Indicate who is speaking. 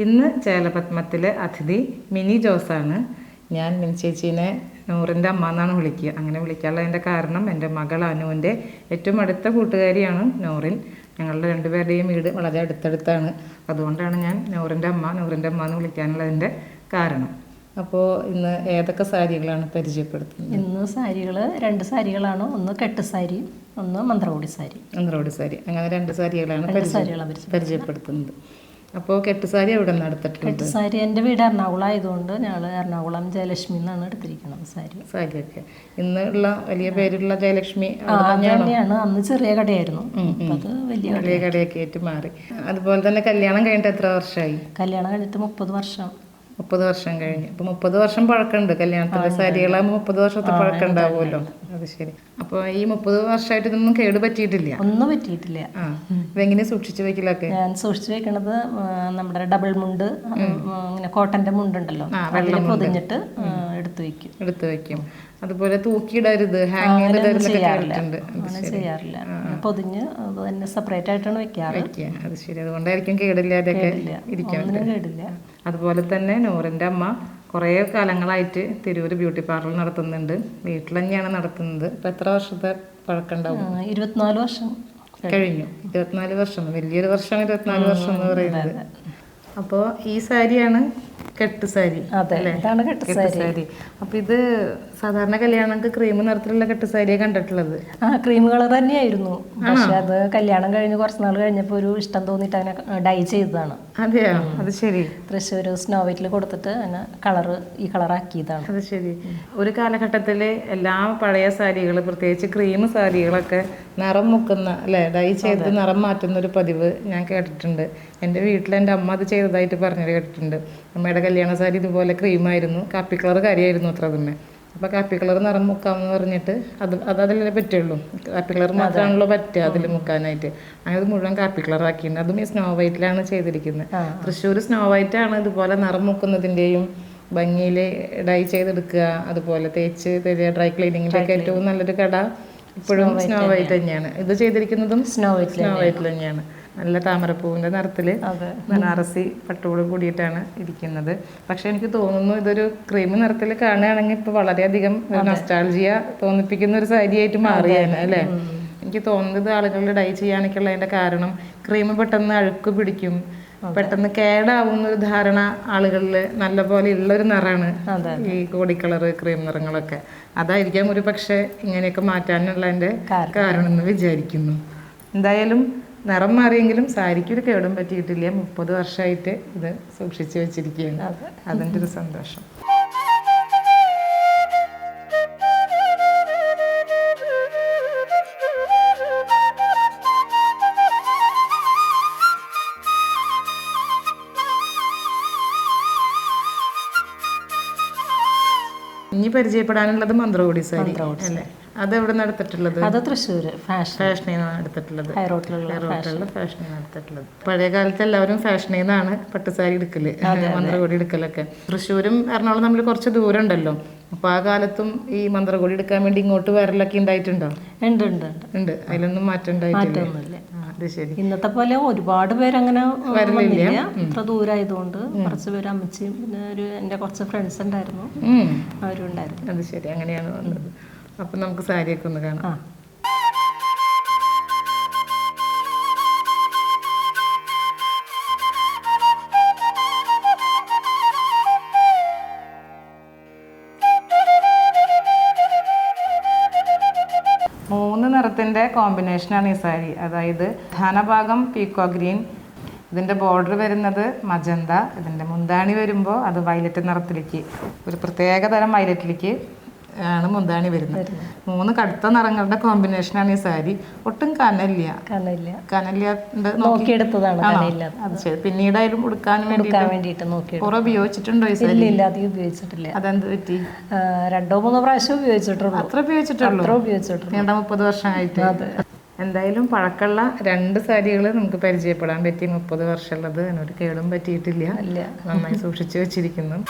Speaker 1: ഇന്ന് ചേലപത്മത്തിലെ അതിഥി മിനി ജോസാണ്. ഞാൻ മിനി ചേച്ചീനെ നൂറിൻ്റെ അമ്മ എന്നാണ് വിളിക്കുക. അങ്ങനെ വിളിക്കാനുള്ളതിൻ്റെ കാരണം എൻ്റെ മകൾ അനുവിൻ്റെ ഏറ്റവും അടുത്ത കൂട്ടുകാരിയാണ് നൂറിൻ. ഞങ്ങളുടെ രണ്ടുപേരുടെയും വീട് വളരെ അടുത്തടുത്താണ്. അതുകൊണ്ടാണ് ഞാൻ നൂറിൻ്റെ അമ്മ എന്ന് വിളിക്കാനുള്ളതിൻ്റെ കാരണം. അപ്പോൾ ഇന്ന് ഏതൊക്കെ സാരികളാണ് പരിചയപ്പെടുത്തുന്നത്?
Speaker 2: ഇന്ന് സാരികൾ 2 സാരികളാണ്. ഒന്ന് കെട്ട് സാരി, ഒന്ന് മന്ത്രകോടി സാരി.
Speaker 1: മന്ത്രകോടി സാരി, അങ്ങനെ 2 സാരികളാണ് പരിചയപ്പെടുത്തുന്നത്. അപ്പോൾ കെട്ടുസാരി എവിടെ നിന്ന് എടുത്തിട്ടുള്ളത്?
Speaker 2: കെട്ടുസാരി എൻ്റെ വീട് എറണാകുളം ആയതുകൊണ്ട് ഞങ്ങൾ എറണാകുളം ജയലക്ഷ്മി എന്നാണ് എടുത്തിരിക്കുന്നത്
Speaker 1: സാരിയൊക്കെ. ഇന്നുള്ള വലിയ പേരുള്ള ജയലക്ഷ്മി
Speaker 2: തന്നെയാണ്. അന്ന് ചെറിയ കടയായിരുന്നു, അത് വലിയ
Speaker 1: കടയൊക്കെ ആയിട്ട് മാറി. അതുപോലെ തന്നെ കല്യാണം കഴിഞ്ഞിട്ട് എത്ര വർഷമായി?
Speaker 2: കല്യാണം കഴിഞ്ഞിട്ട് 30 വർഷം.
Speaker 1: 30 വർഷം കഴിഞ്ഞു. അപ്പൊ 30 വർഷം പഴക്കമുണ്ട് കല്യാണത്തിന്റെ സാരികളാകുമ്പോൾ 30 വർഷത്തെ പഴക്കം ഉണ്ടാവുമല്ലോ. അത് ശരി. അപ്പൊ ഈ 30 വർഷമായിട്ട് ഇതൊന്നും കേട് പറ്റിയിട്ടില്ല?
Speaker 2: ഒന്നും പറ്റിയിട്ടില്ല.
Speaker 1: ഇതെങ്ങനെ സൂക്ഷിച്ചു വെക്കലൊക്കെ?
Speaker 2: ഞാൻ സൂക്ഷിച്ചു വെക്കണത് നമ്മുടെ ഡബിൾ മുണ്ട്, ഇങ്ങനെ കോട്ടന്റെ മുണ്ടുണ്ടല്ലോ, പൊതിഞ്ഞിട്ട്
Speaker 1: എടുത്തു വെക്കും. അതുപോലെ തൂക്കിയിടരുത്, ഹാങ്
Speaker 2: ചെയ്യാറില്ല. പൊതിഞ്ഞ് അത് തന്നെ സെപ്പറേറ്റ് ആയിട്ടാണ് വെക്കാറ്.
Speaker 1: അത് ശരി. അതുകൊണ്ടായിരിക്കും കേടില്ലാതെയൊക്കെ
Speaker 2: കേടില്ല.
Speaker 1: അതുപോലെ തന്നെ നൂറിൻ്റെ അമ്മ കുറേ കാലങ്ങളായിട്ട് തിരൂർ ബ്യൂട്ടി പാർലർ നടത്തുന്നുണ്ട്. വീട്ടിൽ തന്നെയാണ് നടത്തുന്നത്. ഇപ്പം എത്ര വർഷത്തെ പഴക്കമുണ്ടാവും?
Speaker 2: 24 വർഷം
Speaker 1: കഴിഞ്ഞു. 24 വർഷം, വലിയൊരു വർഷമാണ് 24 വർഷം എന്ന് പറയുന്നത്. അപ്പോൾ ഈ സാരിയാണ് കെട്ടുസാരി. കെട്ടുസാരി. അപ്പൊ ഇത് സാധാരണ കല്യാണങ്ങൾക്ക് ക്രീം നിറത്തിലുള്ള കെട്ടുസാരിയാണ് കണ്ടിട്ടുള്ളത്.
Speaker 2: ക്രീം കളർ തന്നെയായിരുന്നു. പക്ഷെ അത് കല്യാണം കഴിഞ്ഞ് കുറച്ച് നാൾ കഴിഞ്ഞപ്പോൾ ഒരു ഇഷ്ടം തോന്നിട്ട് അങ്ങനെ ഡൈ ചെയ്തതാണ്.
Speaker 1: അതെയോ? അത് ശരി.
Speaker 2: തൃശ്ശൂർ സ്നോ വൈറ്റിൽ കൊടുത്തിട്ട് അങ്ങനെ ഈ കളറാക്കിയതാണ്.
Speaker 1: അത് ശരി. ഒരു കാലഘട്ടത്തിൽ എല്ലാ പഴയ സാരികൾ, പ്രത്യേകിച്ച് ക്രീം സാരികളൊക്കെ നിറം മുക്കുന്ന അല്ലെ, ഡൈ ചെയ്ത് നിറം മാറ്റുന്ന ഒരു പതിവ് ഞാൻ കേട്ടിട്ടുണ്ട്. എൻ്റെ വീട്ടിൽ എൻ്റെ അമ്മ അത് ചെയ്തതായിട്ട് പറഞ്ഞത് കേട്ടിട്ടുണ്ട്. അമ്മയുടെ കല്യാണ സാരി ഇതുപോലെ ക്രീമായിരുന്നു, കാപ്പി കളർ കാര്യമായിരുന്നു അത്ര തന്നെ. അപ്പോൾ കാപ്പി കളർ നിറം മുക്കാമെന്ന് പറഞ്ഞിട്ട് അതല്ലേ പറ്റുള്ളൂ. കാപ്പി കളർ മാത്രമാണല്ലോ പറ്റുക അതിൽ മുക്കാനായിട്ട്. അങ്ങനെ മുഴുവൻ കാപ്പി കളർ ആക്കിയിട്ടുണ്ട്. അതും ഈ സ്നോ വൈറ്റിലാണ് ചെയ്തിരിക്കുന്നത്. തൃശ്ശൂർ സ്നോ വൈറ്റാണ് ഇതുപോലെ നിറം മുക്കുന്നതിൻ്റെയും ഭംഗിയിൽ ഡൈ ചെയ്തെടുക്കുക, അതുപോലെ തേച്ച് തരിക, ഡ്രൈ ക്ലീനിങ്ങിൻ്റെ ഒക്കെ ഏറ്റവും നല്ലൊരു കട ഇപ്പോഴും സ്നോ വൈറ്റ് തന്നെയാണ്. ഇത് ചെയ്തിരിക്കുന്നതും സ്നോ വൈറ്റിൽ തന്നെയാണ്. നല്ല താമരപ്പൂവിൻ്റെ നിറത്തിൽ ബനാറസി പട്ടോട് കൂടിയിട്ടാണ് ഇരിക്കുന്നത്. പക്ഷെ എനിക്ക് തോന്നുന്നു ഇതൊരു ക്രീം നിറത്തിൽ കാണുകയാണെങ്കിൽ ഇപ്പോൾ വളരെയധികം നൊസ്റ്റാൾജിയ തോന്നിപ്പിക്കുന്ന ഒരു സാരിയായിട്ട് മാറിയാണ് അല്ലേ? എനിക്ക് തോന്നുന്നത് ആളുകളുടെ ഡൈ ചെയ്യാനൊക്കെയുള്ള അതിൻ്റെ കാരണം ക്രീം പെട്ടെന്ന് അഴുക്ക് പിടിക്കും, പെട്ടെന്ന് കേടാവുന്ന ഒരു ധാരണ ആളുകളിൽ നല്ല പോലെ ഉള്ളൊരു നിറമാണ് ഈ കോടി കളർ ക്രീം നിറങ്ങളൊക്കെ. അതായിരിക്കാം ഒരു പക്ഷേ ഇങ്ങനെയൊക്കെ മാറ്റാനുള്ള എൻ്റെ കാരണം എന്ന് വിചാരിക്കുന്നു. എന്തായാലും നിറം മാറിയെങ്കിലും സാരിക്കൊരു കേടും പറ്റിയിട്ടില്ല. 30 വർഷമായിട്ട് ഇത് സൂക്ഷിച്ചു വെച്ചിരിക്കുകയാണ്. അതിൻ്റെ ഒരു സന്തോഷം. ഇനി പരിചയപ്പെടാനുള്ളത് മന്ത്രകോടി സാരി അല്ലേ? അതെവിടെ നടത്തിട്ടുള്ളത്?
Speaker 2: അത് തൃശ്ശൂർ
Speaker 1: ഫാഷനിൽ നിന്നാണ് എടുത്തിട്ടുള്ളത്. ഹൈറോട്ടിലുള്ള ഫാഷനിൽ നിന്നാണ് എടുത്തിട്ടുള്ളത്. പഴയ കാലത്ത് എല്ലാവരും ഫാഷനിൽ നിന്നാണ് പട്ടുസാരി എടുക്കല്, മന്ത്രകോടി എടുക്കലൊക്കെ. തൃശ്ശൂരും എറണാകുളം തമ്മിൽ കുറച്ച് ദൂരം ഉണ്ടല്ലോ. അപ്പൊ ആ കാലത്തും ഈ മന്ത്രകോടി എടുക്കാൻ വേണ്ടി ഇങ്ങോട്ട് വരലൊക്കെ ഉണ്ടായിട്ടുണ്ടോ? ഉണ്ട്. അതിലൊന്നും മാറ്റം ഉണ്ടായിട്ടില്ല. അത് ശരി.
Speaker 2: ഇന്നത്തെ പോലെ ഒരുപാട് പേരങ്ങനെ വരലില്ല. ഇത്ര ദൂരമായതുകൊണ്ട് കുറച്ച് പേര് അമ്മച്ചിയും പിന്നെ എൻ്റെ കുറച്ച് ഫ്രണ്ട്സ് ഉണ്ടായിരുന്നു, അവരും ഉണ്ടായിരുന്നു.
Speaker 1: അത് ശരി, അങ്ങനെയാണ് വന്നത്. അപ്പൊ നമുക്ക് സാരിയൊക്കെ ഒന്ന് കാണാം. മൂന്ന് നിറത്തിന്റെ കോമ്പിനേഷനാണ് ഈ സാരി. അതായത് ധനഭാഗം പീക്കോ ഗ്രീൻ, ഇതിൻ്റെ ബോർഡർ വരുന്നത് മജന്ത, ഇതിൻ്റെ മുന്താണി വരുമ്പോൾ അത് വയലറ്റ് നിറത്തിലേക്ക്, ഒരു പ്രത്യേക തരം വയലറ്റിലേക്ക് ആണ് മുന്താണി വരുന്നത്. 3 കടുത്ത നിറങ്ങളുടെ കോമ്പിനേഷനാണ് ഈ സാരി. ഒട്ടും
Speaker 2: നോക്കിയെടുത്തതാണ്.
Speaker 1: അത് ശരി. പിന്നീടായാലും ഉടുക്കാൻ വേണ്ടിയിട്ട് കുറെ ഉപയോഗിച്ചിട്ടുണ്ടോ ഈ സാരി?
Speaker 2: ഉപയോഗിച്ചിട്ടില്ല.
Speaker 1: അതെന്ത് പറ്റി?
Speaker 2: 2-3 പ്രാവശ്യം ഉപയോഗിച്ചിട്ടുള്ളൂ.
Speaker 1: അത്ര ഉപയോഗിച്ചിട്ടുള്ളൂ. 30 വർഷമായിട്ട്. എന്തായാലും പഴക്കമുള്ള 2 സാരികൾ നമുക്ക് പരിചയപ്പെടാൻ പറ്റി. 30 വർഷമുള്ളത് അതിനൊരു കേടും പറ്റിയിട്ടില്ല, നന്നായി സൂക്ഷിച്ചു വെച്ചിരിക്കുന്നു.